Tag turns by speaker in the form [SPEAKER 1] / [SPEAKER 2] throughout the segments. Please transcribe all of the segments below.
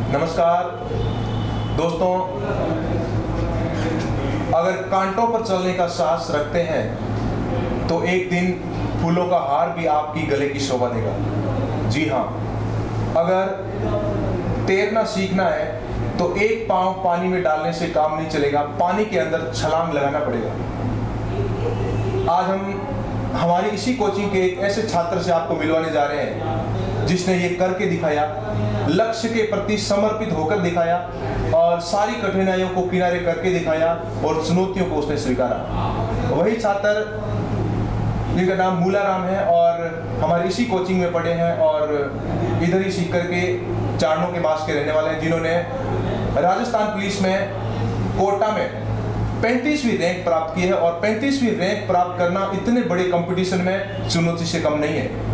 [SPEAKER 1] नमस्कार दोस्तों, अगर कांटों पर चलने का साहस रखते हैं तो एक दिन फूलों का हार भी आपकी गले की शोभा देगा। जी हाँ, अगर तैरना सीखना है तो एक पांव पानी में डालने से काम नहीं चलेगा, पानी के अंदर छलांग लगाना पड़ेगा। आज हम हमारी इसी कोचिंग के एक ऐसे छात्र से आपको मिलवाने जा रहे हैं जिसने ये करके दिखाया, लक्ष्य के प्रति समर्पित होकर दिखाया और सारी कठिनाइयों को किनारे करके दिखाया और चुनौतियों को उसने स्वीकारा। वही छात्र जिनका नाम मूलाराम है और हमारी इसी कोचिंग में पढ़े हैं और इधर ही सीख करके चारणों के पास के रहने वाले हैं, जिन्होंने राजस्थान पुलिस में कोटा में 35वीं रैंक प्राप्त की है और 35वीं रैंक प्राप्त करना इतने बड़े कंपटीशन में चुनौती से कम नहीं है।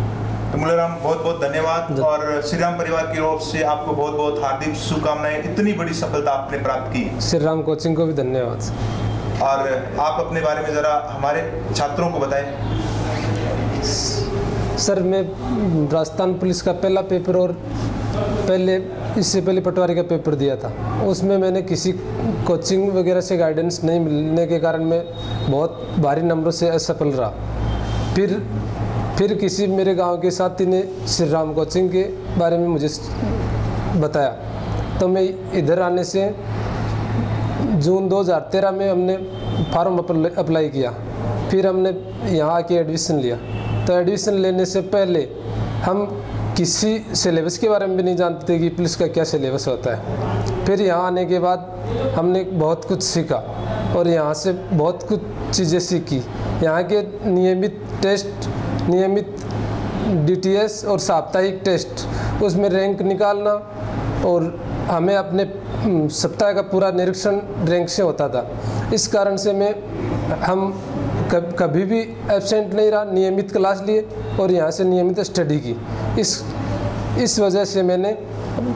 [SPEAKER 1] तो मूलाराम, बहुत बहुत धन्यवाद और श्री राम परिवार की ओर से आपको बहुत बहुत हार्दिक शुभकामनाएं। इतनी बड़ी सफलता आपने प्राप्त की।
[SPEAKER 2] श्री राम कोचिंग को भी धन्यवाद।
[SPEAKER 1] और आप अपने बारे में जरा हमारे छात्रों को बताएं।
[SPEAKER 2] सर, मैं राजस्थान पुलिस का पहला पेपर और इससे पहले पटवारी का पेपर दिया था। उसमें मैंने किसी कोचिंग वगैरह से गाइडेंस नहीं मिलने के कारण मैं बहुत भारी नंबरों से असफल रहा। फिर किसी मेरे गांव के साथी ने श्री राम कोचिंग के बारे में मुझे बताया, तो मैं इधर आने से जून 2013 में हमने फॉर्म अप्लाई किया। फिर हमने यहाँ आके एडमिशन लिया। तो एडमिशन लेने से पहले हम किसी सिलेबस के बारे में भी नहीं जानते थे कि पुलिस का क्या सिलेबस होता है। फिर यहाँ आने के बाद हमने बहुत कुछ सीखा और यहाँ से बहुत कुछ चीज़ें सीखी। यहाँ के नियमित टेस्ट, नियमित DTS और साप्ताहिक टेस्ट, उसमें रैंक निकालना और हमें अपने सप्ताह का पूरा निरीक्षण रैंक से होता था। इस कारण से हम कभी भी एब्सेंट नहीं रहा, नियमित क्लास लिए और यहाँ से नियमित स्टडी की। इस वजह से मैंने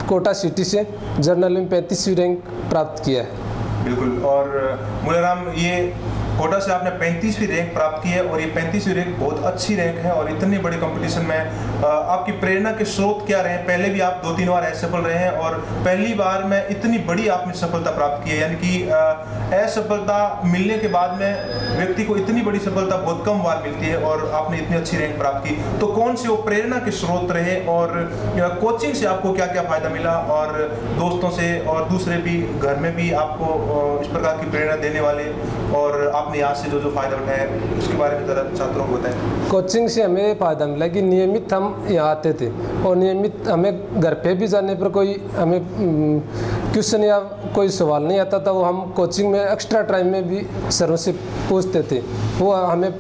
[SPEAKER 2] कोटा सिटी से जर्नल में 35वीं रैंक प्राप्त किया है।
[SPEAKER 1] बिल्कुल। और मूलाराम, ये कोटा से आपने 35वीं रैंक प्राप्त की है और ये 35वीं रैंक बहुत अच्छी रैंक है और इतने बड़े कंपटीशन में आपकी प्रेरणा के स्रोत क्या रहे? पहले भी आप 2-3 बार असफल रहे हैं और पहली बार में इतनी बड़ी आपने सफलता प्राप्त की है, यानी कि असफलता मिलने के बाद में व्यक्ति को इतनी बड़ी सफलता बहुत कम बार मिलती है और आपने इतनी अच्छी रैंक प्राप्त की। तो कौन से वो प्रेरणा के स्रोत रहे और कोचिंग से आपको क्या क्या फायदा मिला और दोस्तों से और दूसरे भी घर में भी आपको इस प्रकार की प्रेरणा देने वाले और आपने यहाँ से जो फायदा उठाया उसके बारे में जरा छात्रों को बताएं।
[SPEAKER 2] कोचिंग से हमें फायदा मिला कि नियमित हम यहाँ आते थे और नियमित हमें घर पे भी जाने पर कोई हमें क्वेश्चन या कोई सवाल नहीं आता था, वो हम कोचिंग में एक्स्ट्रा टाइम में भी सरों से पूछते थे। वो हमें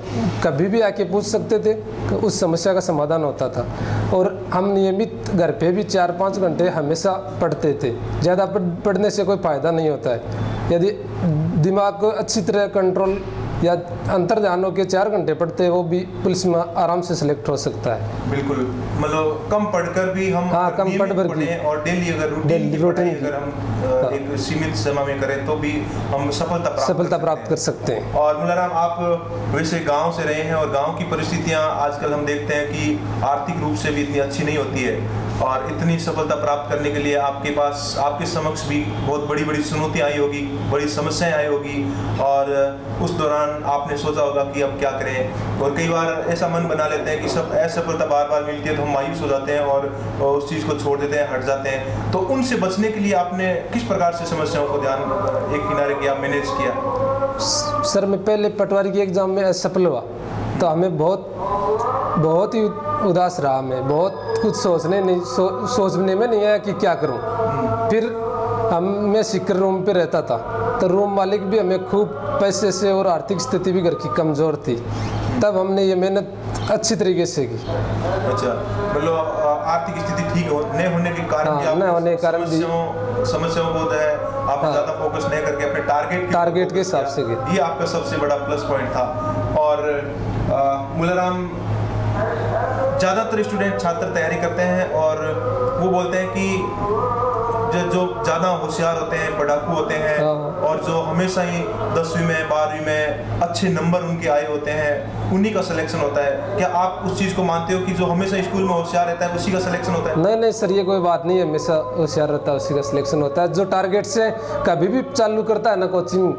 [SPEAKER 2] कभी भी आके पूछ सकते थे, उस समस्या का समाधान होता था। और हम नियमित घर पे भी 4-5 घंटे हमेशा पढ़ते थे। ज़्यादा पढ़ने से कोई फ़ायदा नहीं होता है। यदि दिमाग को अच्छी तरह कंट्रोल या अंतर्ध्यान के 4 घंटे पढ़ते हैं, वो भी पुलिस में आराम से सिलेक्ट हो सकता है।
[SPEAKER 1] बिल्कुल, मतलब कम पढ़कर भी हम
[SPEAKER 2] कम पढ़कर भी
[SPEAKER 1] और डेली अगर रूटीन अगर हम एक सीमित समय में करें तो भी हम सफलता प्राप्त कर सकते हैं। और मूलाराम, आप वैसे गांव से रहे हैं और गांव की परिस्थितियां आजकल हम देखते हैं कि आर्थिक रूप से भी इतनी अच्छी नहीं होती है और इतनी सफलता प्राप्त करने के लिए आपके समक्ष भी बहुत बड़ी बड़ी चुनौतियाँ आई होगी, बड़ी समस्याएं आई होगी और उस दौरान आपने सोचा होगा कि अब क्या करें। और कई बार ऐसा मन बना लेते हैं कि सब असफलता बार बार मिलती है तो हम मायूस हो जाते हैं और उस चीज़ को छोड़ देते हैं, हट जाते हैं। तो उनसे बचने के लिए आपने किस प्रकार से समस्याओं को ध्यान एक किनारे किया, मैनेज किया?
[SPEAKER 2] सर, मैं पहले पटवारी की एग्ज़ाम में असफल हुआ तो हमें बहुत ही उदास रहा। मैं बहुत कुछ सोचने में नहीं आया कि क्या करूं। फिर मैं सीकर रूम पे रहता था तो रूम मालिक भी हमें खूब पैसे से और आर्थिक स्थिति भी घर की कमज़ोर थी, तब हमने ये मेहनत अच्छी तरीके से की।
[SPEAKER 1] अच्छा, मतलब आर्थिक स्थिति ठीक नहीं होने के कारण समस्याओं को है आपने ज़्यादा फोकस नहीं करके अपने टारगेट के हिसाब से किया। ये आपका सबसे बड़ा प्लस पॉइंट था। और मूलाराम, ज़्यादातर छात्र तैयारी करते हैं और वो बोलते हैं कि जो ज़्यादा होशियार होते हैं, पढ़ाकू होते हैं, और जो हमेशा ही 10वीं में 12वीं में अच्छे नंबर उनके आए होते हैं, उन्हीं का सिलेक्शन होता है? क्या आप उस चीज़ को मानते हो कि जो हमेशा स्कूल में होशियार रहता है उसी का सिलेक्शन होता है?
[SPEAKER 2] नहीं नहीं सर, ये कोई बात नहीं है, हमेशा होशियार रहता है उसी का सिलेक्शन होता है। जो टारगेट से कभी भी चालू करता है ना कोचिंग,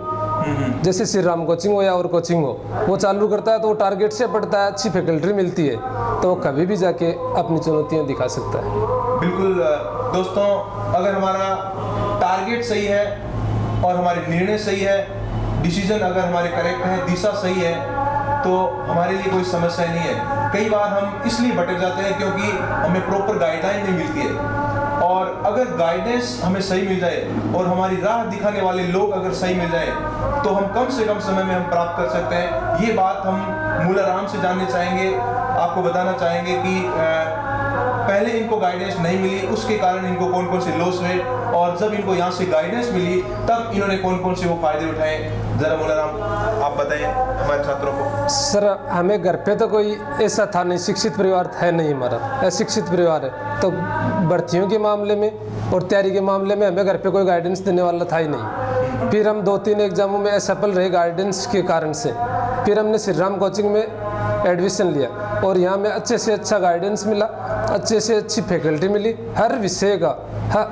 [SPEAKER 2] जैसे श्री राम कोचिंग हो या और कोचिंग हो, वो चालू करता है तो वो टारगेट से पढ़ता है, अच्छी फैकल्टी मिलती है तो वो कभी भी जाके अपनी चुनौतियाँ दिखा सकता है।
[SPEAKER 1] बिल्कुल दोस्तों, अगर हमारा टारगेट सही है और हमारे निर्णय सही है, डिसीजन अगर हमारे करेक्ट है, दिशा सही है, तो हमारे लिए कोई समस्या नहीं है। कई बार हम इसलिए भटक जाते हैं क्योंकि हमें प्रॉपर गाइडलाइन नहीं मिलती है, और अगर गाइडेंस हमें सही मिल जाए और हमारी राह दिखाने वाले लोग अगर सही मिल जाए तो हम कम से कम समय में हम प्राप्त कर सकते हैं। ये बात हम मूलाराम से जानने चाहेंगे, आपको बताना चाहेंगे कि पहले इनको गाइडेंस नहीं मिली, उसके कारण इनको कौन कौन से लॉस हुए, और जब इनको यहाँ से गाइडेंस मिली तब इन्होंने कौन कौन से वो फायदे उठाए। जरा मूलाराम आप बताएं हमारे छात्रों को।
[SPEAKER 2] सर हमें घर पे तो कोई ऐसा था नहीं, शिक्षित परिवार है नहीं, हमारा अशिक्षित परिवार है, तो भर्तियों के मामले में और तैयारी के मामले में हमें घर पे कोई गाइडेंस देने वाला था ही नहीं। फिर हम 2-3 एग्जामों में असफल रहे गाइडेंस के कारण से, फिर हमने श्री राम कोचिंग में एडमिशन लिया और यहाँ में अच्छे से अच्छा गाइडेंस मिला, अच्छे से अच्छी फैकल्टी मिली, हर विषय का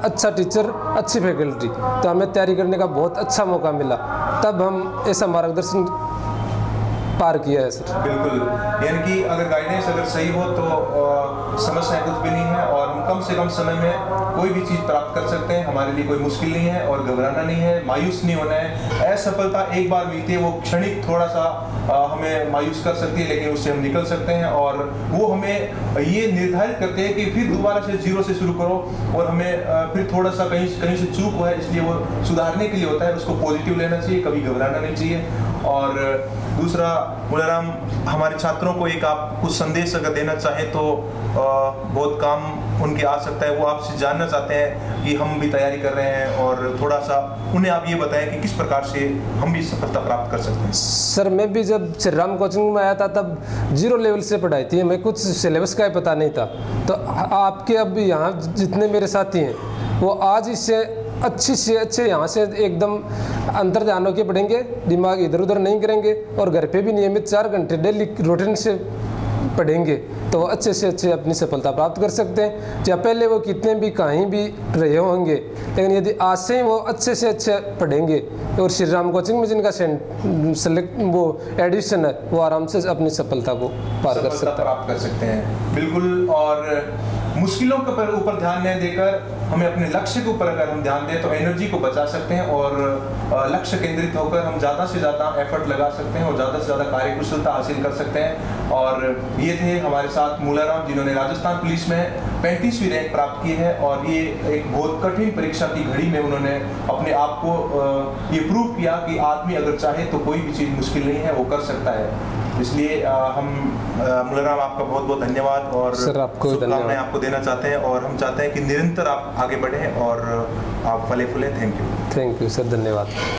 [SPEAKER 2] अच्छा टीचर, अच्छी फैकल्टी, तो हमें तैयारी करने का बहुत अच्छा मौका मिला, तब हम ऐसा मार्गदर्शन पार किया है सर।
[SPEAKER 1] बिल्कुल, यानी कि अगर गाइडेंस अगर सही हो तो समस्या कुछ भी नहीं है, और हम कम से कम समय में कोई भी चीज़ प्राप्त कर सकते हैं। हमारे लिए कोई मुश्किल नहीं है, और घबराना नहीं है, मायूस नहीं होना है। असफलता एक बार मिलती है, वो क्षणिक थोड़ा सा हमें मायूस कर सकती है, लेकिन उससे हम निकल सकते हैं, और वो हमें ये निर्धारित करते हैं कि फिर दोबारा से जीरो से शुरू करो, और हमें फिर थोड़ा सा कहीं से चूक हुआ है, इसलिए वो सुधारने के लिए होता है। उसको पॉजिटिव लेना चाहिए, कभी घबराना नहीं चाहिए। और दूसरा, मूलाराम हमारे छात्रों को एक आप कुछ संदेश अगर देना चाहें तो बहुत काम उनके आ सकता है। वो आपसे जानना चाहते हैं कि हम भी तैयारी कर रहे हैं, और थोड़ा सा उन्हें आप ये बताएं कि किस प्रकार से हम भी सफलता प्राप्त कर सकते हैं।
[SPEAKER 2] सर मैं भी जब श्री राम कोचिंग में आया था तब 0 लेवल से पढ़ाई थी, हमें कुछ सिलेबस का ही पता नहीं था, तो आपके अब यहाँ जितने मेरे साथी हैं वो आज इससे अच्छी से अच्छे यहाँ से एकदम अंतर ध्यान होकर पढ़ेंगे, दिमाग इधर उधर नहीं करेंगे, और घर पे भी नियमित 4 घंटे डेली रूटीन से पढ़ेंगे तो वो अच्छे से अच्छे अपनी सफलता प्राप्त कर सकते हैं। या पहले वो कितने भी कहीं भी रहे होंगे, लेकिन यदि आज से ही वो अच्छे से अच्छे पढ़ेंगे और श्री राम कोचिंग में जिनका वो एडिशन है, वो आराम से अपनी सफलता को पार कर
[SPEAKER 1] सकते हैं। बिल्कुल, और मुश्किलों के ऊपर ध्यान नहीं देकर हमें अपने लक्ष्य के ऊपर अगर हम ध्यान दें तो एनर्जी को बचा सकते हैं, और लक्ष्य केंद्रित होकर हम ज़्यादा से ज़्यादा एफर्ट लगा सकते हैं और ज़्यादा से ज़्यादा कार्यकुशलता हासिल कर सकते हैं। और ये थे हमारे साथ मूलाराम, जिन्होंने राजस्थान पुलिस में 35वीं रैंक प्राप्त की है, और ये एक बहुत कठिन परीक्षा की घड़ी में उन्होंने अपने आप को ये प्रूव किया कि आदमी अगर चाहे तो कोई भी चीज़ मुश्किल नहीं है, वो कर सकता है। इसलिए हम मूलाराम आपका बहुत बहुत धन्यवाद और शुभकामनाएं आपको देना चाहते हैं, और हम चाहते हैं कि निरंतर आप आगे बढ़ें और आप फले फूलें। थैंक यू
[SPEAKER 2] सर, धन्यवाद।